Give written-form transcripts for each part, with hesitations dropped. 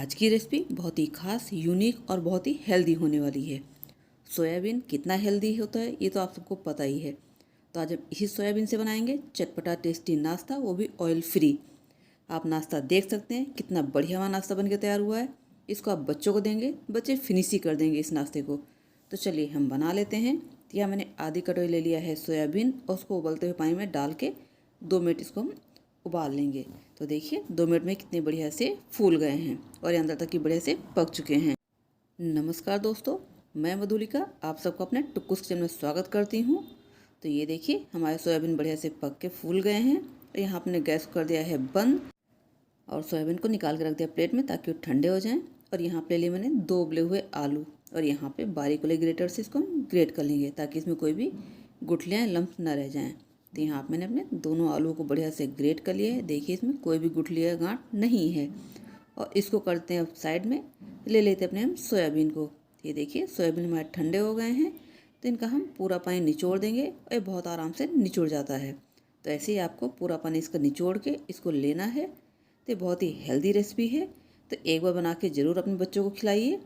आज की रेसिपी बहुत ही खास, यूनिक और बहुत ही हेल्दी होने वाली है। सोयाबीन कितना हेल्दी होता है ये तो आप सबको पता ही है। तो आज हम इसी सोयाबीन से बनाएंगे चटपटा टेस्टी नाश्ता, वो भी ऑयल फ्री। आप नाश्ता देख सकते हैं कितना बढ़िया हुआ नाश्ता बन के तैयार हुआ है। इसको आप बच्चों को देंगे, बच्चे फिनिश ही कर देंगे इस नाश्ते को। तो चलिए हम बना लेते हैं। तो यहाँ मैंने आधी कटोरी ले लिया है सोयाबीन और उसको उबलते हुए पानी में डाल के 2 मिनट इसको हम उबाल लेंगे। तो देखिए 2 मिनट में कितने बढ़िया से फूल गए हैं और ये अंदर तक की बढ़िया से पक चुके हैं। नमस्कार दोस्तों, मैं मधुलिका आप सबको अपने टुक्कुस किचन में स्वागत करती हूँ। तो ये देखिए हमारे सोयाबीन बढ़िया से पक के फूल गए हैं। और यहाँ आपने गैस कर दिया है बंद और सोयाबीन को निकाल के रख दिया प्लेट में ताकि वो ठंडे हो जाएं। और यहाँ पे लिए मैंने 2 उबले हुए आलू और यहाँ पे बारीक वाले ग्रेटर से इसको हम ग्रेट कर लेंगे ताकि इसमें कोई भी गुठलियाँ लम्प ना रह जाएं। तो यहाँ मैंने अपने दोनों आलू को बढ़िया से ग्रेट कर लिया है। देखिए इसमें कोई भी गुठली या गांठ नहीं है। और इसको करते हैं अब साइड में, ले लेते अपने हम सोयाबीन को। ये देखिए सोयाबीन हमारे ठंडे हो गए हैं। तो इनका हम पूरा पानी निचोड़ देंगे और ये बहुत आराम से निचोड़ जाता है। तो ऐसे ही आपको पूरा पानी इसका निचोड़ के इसको लेना है। तो बहुत ही हेल्दी रेसिपी है। तो एक बार बना के ज़रूर अपने बच्चों को खिलाइए,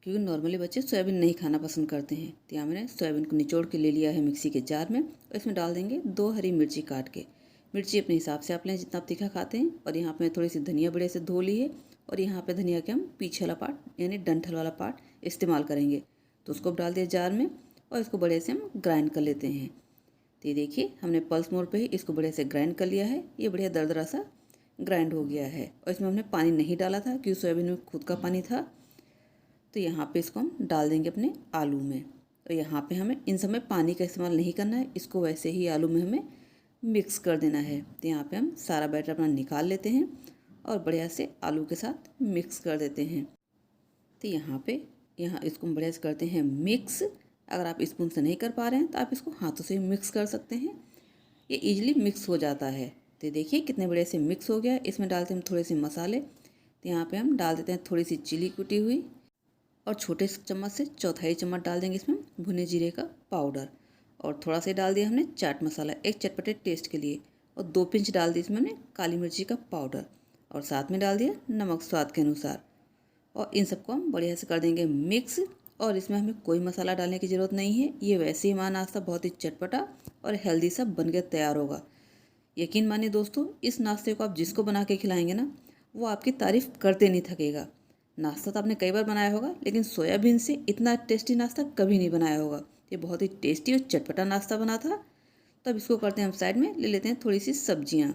क्योंकि नॉर्मली बच्चे सोयाबीन नहीं खाना पसंद करते हैं। तो यहाँ मैंने सोयाबीन को निचोड़ के ले लिया है मिक्सी के जार में और इसमें डाल देंगे 2 हरी मिर्ची काट के। मिर्ची अपने हिसाब से आप लें जितना आप तीखा खाते हैं। और यहाँ पे थोड़ी सी धनिया बड़े से धो ली है और यहाँ पे धनिया के हम पीछे वाला पार्ट यानी डंठल वाला पार्ट इस्तेमाल करेंगे। तो उसको डाल दिया जार में और इसको बड़े से हम ग्राइंड कर लेते हैं। तो ये देखिए हमने पल्स मोड पर ही इसको बड़े से ग्राइंड कर लिया है। ये बढ़िया दरदरा सा ग्राइंड हो गया है और इसमें हमने पानी नहीं डाला था क्योंकि सोयाबीन में खुद का पानी था। तो यहाँ पे इसको हम डाल देंगे अपने आलू में। तो यहाँ पे हमें इन समय पानी का इस्तेमाल नहीं करना है, इसको वैसे ही आलू में हमें मिक्स कर देना है। तो यहाँ पे हम सारा बैटर अपना निकाल लेते हैं और बढ़िया से आलू के साथ मिक्स कर देते हैं। तो यहाँ इसको हम बढ़िया से करते हैं मिक्स। अगर आप स्पून से नहीं कर पा रहे हैं तो आप इसको हाथों से मिक्स कर सकते हैं, ये ईजिली मिक्स हो जाता है। तो देखिए कितने बढ़िया से मिक्स हो गया। इसमें डालते हैं थोड़े से मसाले। तो यहाँ पे हम डाल देते हैं थोड़ी सी चिली कुटी हुई और छोटे चम्मच से चौथाई चम्मच डाल देंगे इसमें भुने जीरे का पाउडर। और थोड़ा सा डाल दिया हमने चाट मसाला एक चटपटे टेस्ट के लिए। और 2 पिंच डाल दी इसमें हमने काली मिर्ची का पाउडर और साथ में डाल दिया नमक स्वाद के अनुसार। और इन सबको हम बढ़िया से कर देंगे मिक्स। और इसमें हमें कोई मसाला डालने की ज़रूरत नहीं है। ये वैसे ही हमारा नाश्ता बहुत ही चटपटा और हेल्दी सा बन के तैयार होगा। यकीन मानिए दोस्तों, इस नाश्ते को आप जिसको बना के खिलाएंगे ना, वो आपकी तारीफ़ करते नहीं थकेगा। नाश्ता तो आपने कई बार बनाया होगा, लेकिन सोयाबीन से इतना टेस्टी नाश्ता कभी नहीं बनाया होगा। ये बहुत ही टेस्टी और चटपटा नाश्ता बना था। तब इसको करते हैं हम साइड में, ले लेते हैं थोड़ी सी सब्जियाँ।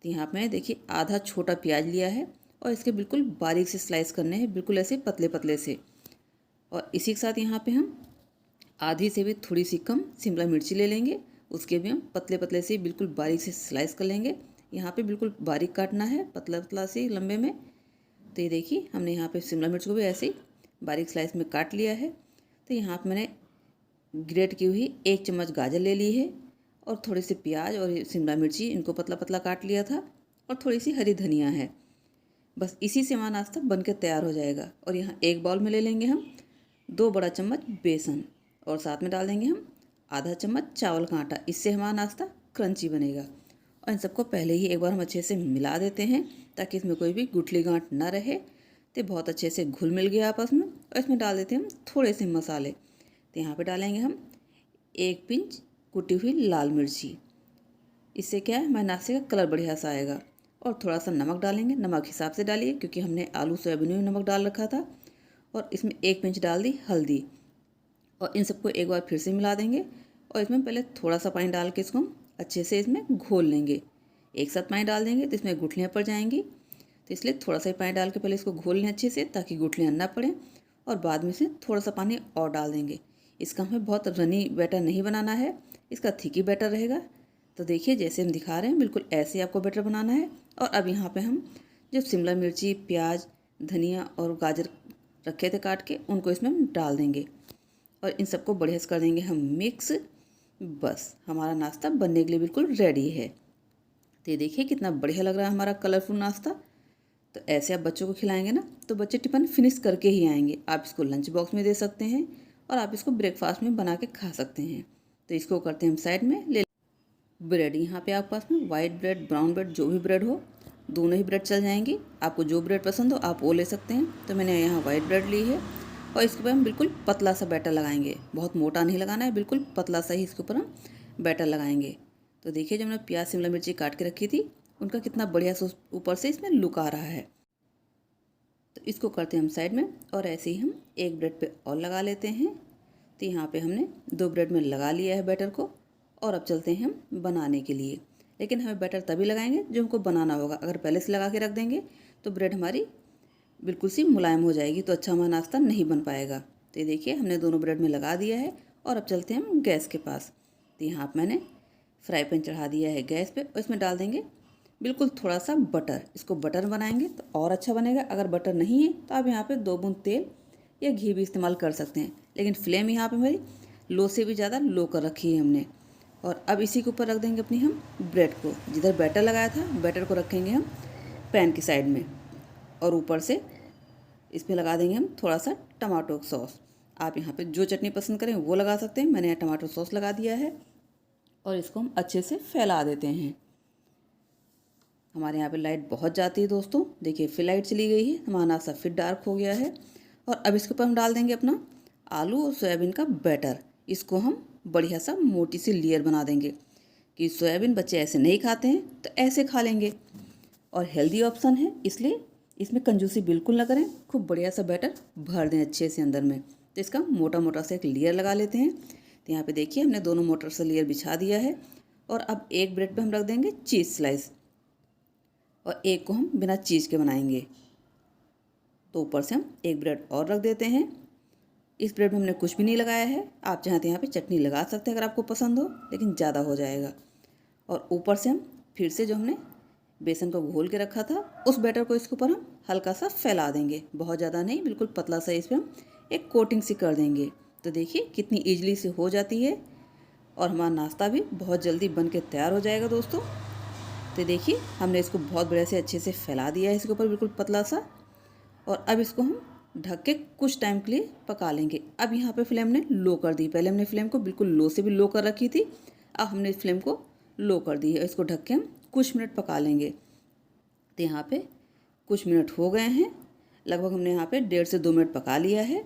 तो यहाँ पे देखिए आधा छोटा प्याज लिया है और इसके बिल्कुल बारीक से स्लाइस करने हैं, बिल्कुल ऐसे पतले पतले से। और इसी के साथ यहाँ पे हम आधी से भी थोड़ी सी कम शिमला मिर्ची ले लेंगे, उसके भी हम पतले पतले से बिल्कुल बारीक से स्लाइस कर लेंगे। यहाँ पे बिल्कुल बारीक काटना है, पतला पतला से लंबे में। तो ये देखिए हमने यहाँ पे शिमला मिर्च को भी ऐसे ही बारीक स्लाइस में काट लिया है। तो यहाँ पे मैंने ग्रेट की हुई 1 चम्मच गाजर ले ली है और थोड़े से प्याज और शिमला मिर्ची इनको पतला पतला काट लिया था और थोड़ी सी हरी धनिया है। बस इसी से हमारा नाश्ता बनकर तैयार हो जाएगा। और यहाँ एक बाउल में ले लेंगे हम 2 बड़ा चम्मच बेसन और साथ में डाल देंगे हम आधा चम्मच चावल का आटा। इससे हमारा नाश्ता क्रंची बनेगा। और इन सबको पहले ही एक बार हम अच्छे से मिला देते हैं ताकि इसमें कोई भी गुठली गांठ ना रहे। तो बहुत अच्छे से घुल मिल गया आपस में। और इसमें डाल देते हैं हम थोड़े से मसाले। तो यहाँ पे डालेंगे हम 1 पिंच कुटी हुई लाल मिर्ची। इससे क्या है हमारे नाश्ते का कलर बढ़िया सा आएगा। और थोड़ा सा नमक डालेंगे, नमक हिसाब से डालिए क्योंकि हमने आलू सोयाबीन में नमक डाल रखा था। और इसमें 1 पिंच डाल दी हल्दी। और इन सबको एक बार फिर से मिला देंगे। और इसमें पहले थोड़ा सा पानी डाल के इसको हम अच्छे से इसमें घोल लेंगे। एक साथ पानी डाल देंगे तो इसमें गुठलियाँ पड़ जाएंगी। तो इसलिए थोड़ा सा ही पानी डाल के पहले इसको घोल लें अच्छे से ताकि गुठलियाँ ना पड़ें। और बाद में से थोड़ा सा पानी और डाल देंगे। इसका हमें बहुत रनी बैटर नहीं बनाना है, इसका थिक ही बैटर रहेगा। तो देखिए जैसे हम दिखा रहे हैं बिल्कुल ऐसे आपको बैटर बनाना है। और अब यहाँ पे हम जो शिमला मिर्ची, प्याज, धनिया और गाजर रखे थे काट के, उनको इसमें हम डाल देंगे और इन सबको बढ़िया से कर देंगे हम मिक्स। बस हमारा नाश्ता बनने के लिए बिल्कुल रेडी है। तो ये देखिए कितना बढ़िया लग रहा है हमारा कलरफुल नाश्ता। तो ऐसे आप बच्चों को खिलाएंगे ना तो बच्चे टिफ़िन फिनिश करके ही आएंगे। आप इसको लंच बॉक्स में दे सकते हैं और आप इसको ब्रेकफास्ट में बना के खा सकते हैं। तो इसको करते हैं हम साइड में ले। ब्रेड यहाँ पे आपके पास में वाइट ब्रेड, ब्राउन ब्रेड, जो भी ब्रेड हो, दोनों ही ब्रेड चल जाएंगी। आपको जो ब्रेड पसंद हो आप वो ले सकते हैं। तो मैंने यहाँ वाइट ब्रेड ली है और इसके ऊपर हम बिल्कुल पतला सा बैटर लगाएंगे। बहुत मोटा नहीं लगाना है, बिल्कुल पतला सा ही इसके ऊपर हम बैटर लगाएंगे। तो देखिए जो मैंने प्याज शिमला मिर्ची काट के रखी थी उनका कितना बढ़िया से ऊपर से इसमें लुक आ रहा है। तो इसको करते हैं हम साइड में और ऐसे ही हम एक ब्रेड पे और लगा लेते हैं। तो यहाँ पे हमने 2 ब्रेड में लगा लिया है बैटर को और अब चलते हैं हम बनाने के लिए। लेकिन हमें बैटर तभी लगाएंगे जो हमको बनाना होगा। अगर पहले से लगा के रख देंगे तो ब्रेड हमारी बिल्कुल सी मुलायम हो जाएगी, तो अच्छा हमारा नाश्ता नहीं बन पाएगा। तो ये देखिए हमने दोनों ब्रेड में लगा दिया है और अब चलते हैं हम गैस के पास। तो यहाँ पर मैंने फ्राई पैन चढ़ा दिया है गैस पे और इसमें डाल देंगे बिल्कुल थोड़ा सा बटर। इसको बटर बनाएंगे तो और अच्छा बनेगा। अगर बटर नहीं है तो आप यहाँ पे 2 बूंद तेल या घी भी इस्तेमाल कर सकते हैं। लेकिन फ्लेम यहाँ पे हमारी लो से भी ज़्यादा लो कर रखी है हमने। और अब इसी के ऊपर रख देंगे अपनी हम ब्रेड को। जिधर बैटर लगाया था बैटर को रखेंगे हम पैन की साइड में और ऊपर से इसमें लगा देंगे हम थोड़ा सा टमाटो सॉस। आप यहाँ पे जो चटनी पसंद करें वो लगा सकते हैं। मैंने यहाँ टमाटो सॉस लगा दिया है और इसको हम अच्छे से फैला देते हैं। हमारे यहाँ पे लाइट बहुत जाती है दोस्तों, देखिए फिर लाइट चली गई है, हमारा नाश्ता फिर डार्क हो गया है। और अब इसके ऊपर हम डाल देंगे अपना आलू और सोयाबीन का बैटर। इसको हम बढ़िया सा मोटी सी लेयर बना देंगे कि सोयाबीन बच्चे ऐसे नहीं खाते हैं तो ऐसे खा लेंगे। और हेल्दी ऑप्शन है इसलिए इसमें कंजूसी बिल्कुल ना करें, खूब बढ़िया सा बैटर भर दें अच्छे से अंदर में। तो इसका मोटा मोटा सा एक लेयर लगा लेते हैं। तो यहाँ पे देखिए हमने दोनों मोटा सा लेयर बिछा दिया है। और अब एक ब्रेड पे हम रख देंगे चीज़ स्लाइस और एक को हम बिना चीज़ के बनाएंगे। तो ऊपर से हम एक ब्रेड और रख देते हैं। इस ब्रेड में हमने कुछ भी नहीं लगाया है। आप चाहें तो यहाँ पे चटनी लगा सकते हैं अगर आपको पसंद हो, लेकिन ज़्यादा हो जाएगा। और ऊपर से हम फिर से जो हमने बेसन को घोल के रखा था उस बैटर को इसके ऊपर हम हल्का सा फैला देंगे, बहुत ज़्यादा नहीं, बिल्कुल पतला सा इस पर हम एक कोटिंग सी कर देंगे। तो देखिए कितनी ईजिली से हो जाती है और हमारा नाश्ता भी बहुत जल्दी बन के तैयार हो जाएगा दोस्तों। तो देखिए हमने इसको बहुत बढ़िया से अच्छे से फैला दिया है इसके ऊपर बिल्कुल पतला सा। और अब इसको हम ढक के कुछ टाइम के लिए पका लेंगे। अब यहाँ पे फ्लेम ने लो कर दी। पहले हमने फ्लेम को बिल्कुल लो से भी लो कर रखी थी, अब हमने इस फ्लेम को लो कर दी है। इसको ढक के हम कुछ मिनट पका लेंगे। तो यहाँ पे कुछ मिनट हो गए हैं, लगभग हमने यहाँ पे 1.5 से 2 मिनट पका लिया है।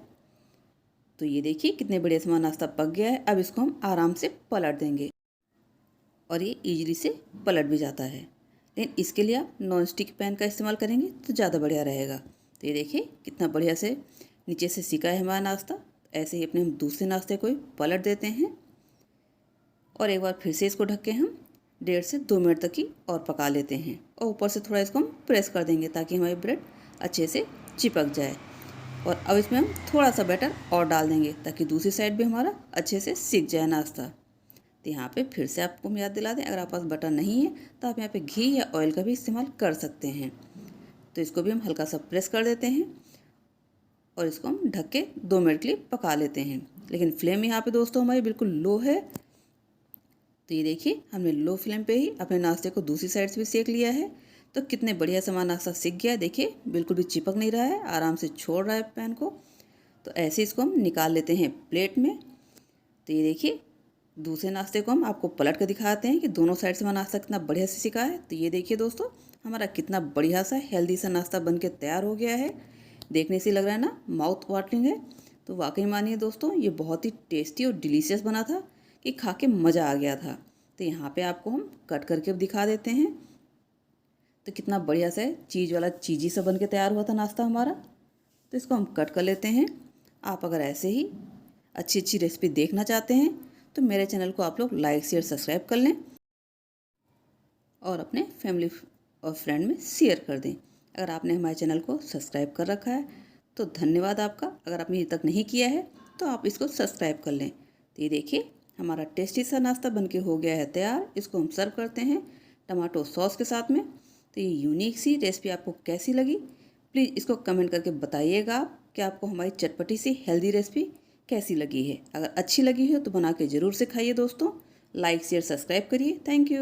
तो ये देखिए कितने बढ़िया से हमारा नाश्ता पक गया है। अब इसको हम आराम से पलट देंगे और ये ईजिली से पलट भी जाता है। लेकिन इसके लिए आप नॉन स्टिक पैन का इस्तेमाल करेंगे तो ज़्यादा बढ़िया रहेगा। तो ये देखिए कितना बढ़िया से नीचे से सिका है हमारा नाश्ता। ऐसे ही अपने हम दूसरे नाश्ते को पलट देते हैं और एक बार फिर से इसको ढक के हम 1.5 से 2 मिनट तक ही और पका लेते हैं। और ऊपर से थोड़ा इसको हम प्रेस कर देंगे ताकि हमारी ब्रेड अच्छे से चिपक जाए। और अब इसमें हम थोड़ा सा बैटर और डाल देंगे ताकि दूसरी साइड भी हमारा अच्छे से सिक जाए नाश्ता। तो यहाँ पे फिर से आपको हम याद दिला दें, अगर आप पास बटर नहीं है तो आप यहाँ पे घी या ऑयल का भी इस्तेमाल कर सकते हैं। तो इसको भी हम हल्का सा प्रेस कर देते हैं और इसको हम ढक के 2 मिनट के लिए पका लेते हैं। लेकिन फ्लेम यहाँ पे दोस्तों हमारी बिल्कुल लो है। तो ये देखिए हमने लो फ्लेम पे ही अपने नाश्ते को दूसरी साइड से भी सेक लिया है। तो कितने बढ़िया से हमारा नाश्ता सिक गया है, देखिए बिल्कुल भी चिपक नहीं रहा है, आराम से छोड़ रहा है पैन को। तो ऐसे इसको हम निकाल लेते हैं प्लेट में। तो ये देखिए दूसरे नाश्ते को हम आपको पलट कर दिखाते हैं कि दोनों साइड से हमारा नाश्ता कितना बढ़िया से सिका है। तो ये देखिए दोस्तों हमारा कितना बढ़िया सा हेल्दी सा नाश्ता बन के तैयार हो गया है। देखने से लग रहा है ना माउथ वाटरिंग है। तो वाकई मानिए दोस्तों ये बहुत ही टेस्टी और डिलीशियस बना था कि खा के मज़ा आ गया था। तो यहाँ पे आपको हम कट करके दिखा देते हैं। तो कितना बढ़िया सा चीज़ वाला चीज़ी सा बन के तैयार हुआ था नाश्ता हमारा। तो इसको हम कट कर लेते हैं। आप अगर ऐसे ही अच्छी अच्छी रेसिपी देखना चाहते हैं तो मेरे चैनल को आप लोग लाइक शेयर सब्सक्राइब कर लें और अपने फैमिली और फ्रेंड में शेयर कर दें। अगर आपने हमारे चैनल को सब्सक्राइब कर रखा है तो धन्यवाद आपका। अगर आपने अभी तक नहीं किया है तो आप इसको सब्सक्राइब कर लें। तो ये देखिए हमारा टेस्टी सा नाश्ता बनके हो गया है तैयार। इसको हम सर्व करते हैं टमाटो सॉस के साथ में। तो ये यूनिक सी रेसिपी आपको कैसी लगी प्लीज़ इसको कमेंट करके बताइएगा आप कि आपको हमारी चटपटी सी हेल्दी रेसिपी कैसी लगी है। अगर अच्छी लगी हो तो बना के ज़रूर से खाइए दोस्तों। लाइक शेयर सब्सक्राइब करिए। Thank you.